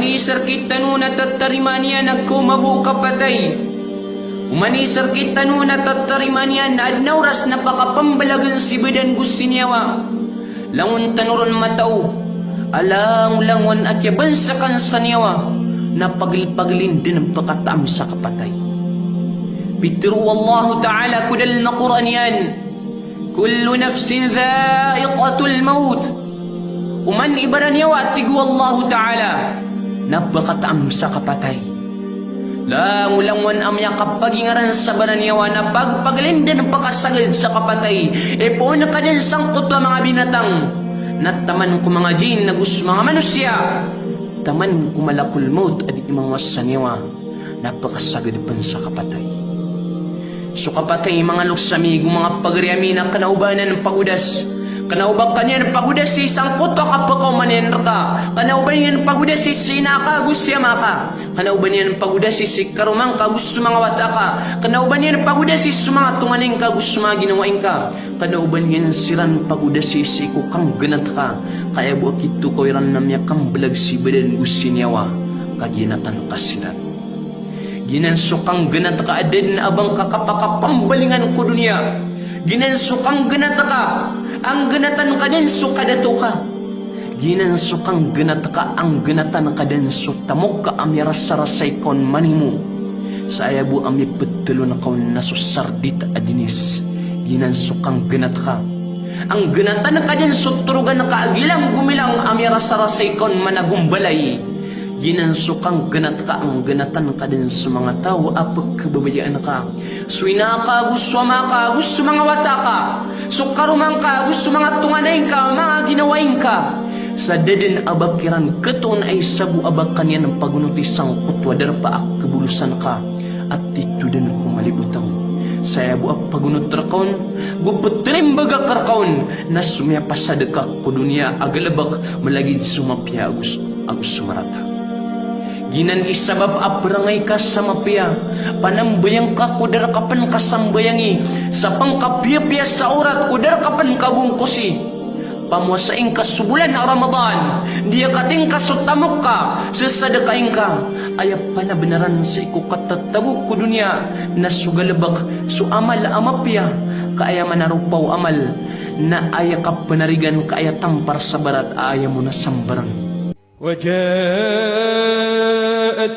Umanisar kita nuna tatarimanian nagkumabu kapatay. Umanisar kita nuna tatarimanian adnauras napakapambalagan si badan gusinyawa. Langon tanuron matao, alang langon at yabansakan sa niyawa, napagilpaglin din ang pakataam sa kapatay. Pitru Wallahu ta'ala kudal na Quran yan, kullu nafsin dha'iqatul maut. Uman ibaran yawa at tigu Wallahu ta'ala, napakataam sa kapatay. Langulangon amya kapagingaran sa bananyawa na pagpaglinda ng pakasagad sa kapatay. E po na ka din sangkot mga binatang. Nataman ko mga jin na gusto mga manusya. Taman ko malakul maut at imangwas sa niyawa. Napakasagad pan sa kapatay. So kapatay mga luksamigo mga pagriamina kanaubanan ng pagudas. Kanauban kanyan pagudas si sangkot o kapakaw manin ka. Kanauban yan pagudas si sinaka gusyama ka. Kanauban yan pagudas si karumang ka gusto mga wata ka. Kanauban yan pagudas si sumanga tunganing ka gusto mga ginawain ka. Kanauban yan siran pagudas si kukang ganat ka. Kaya buak ito ko iran namya kang balag si badan gusinyawa. Kaginatan kasiran. Ginansukang ganat ka adin abang kakapakapambalingan ko dunia. Ginansukang ganat ka, ang ganatan ka din sukadato ka. Ginansukang ganat ka, ang ganatan ka din sutamok ka amirasarasay kon manimu. Sa ayabu ami betulo na kaun nasusardit adinis. Ginansukang ganat ka, ang ganatan ka din sutrugan ka agilang gumilang amirasarasay kon managumbalay. Ginansukang ganat ka, ang ganatan ka din sa mga tao apag kababayaan ka. Suina ka, gusto ka, gusto mga wata ka. Sukarumang ka, gusto mga tunganayin ka, mga ginawain ka. Sa dadin abakiran, katon ay sabu abakan yan ang pagunutisang kutwadar pa ak kabulusan ka. At dito din kumalibutang. Saya buak pagunut terkaun, gupetrim baga karkaun. Na sumya pasadekak ko dunia agalabak malagid sumapya agus sumarata. Ginan isabab aprangay ka sa mapya, panambayang ka kudar kapan kasambayangi, sa pangkapya-pya sa orat kudar kapan kabungkusi. Pamuasaing ka subulan na Ramadan, diya kating kasutamok ka, sasadakain ka, ayap pa na benaran sa iku katatagok ko dunya, na sugalabak su amal amapya, kaaya manarupaw amal, na aya ka panarigan kaaya tampar sa barat, aya mo na sambaran. وجاءت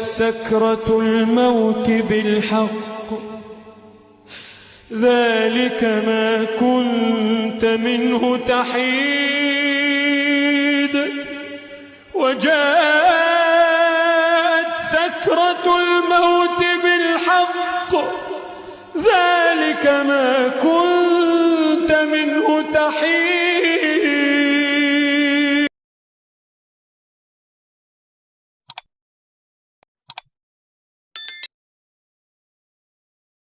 سكرة الموت بالحق ذلك ما كنت منه تحيد وجاءت سكرة الموت بالحق ذلك ما كنت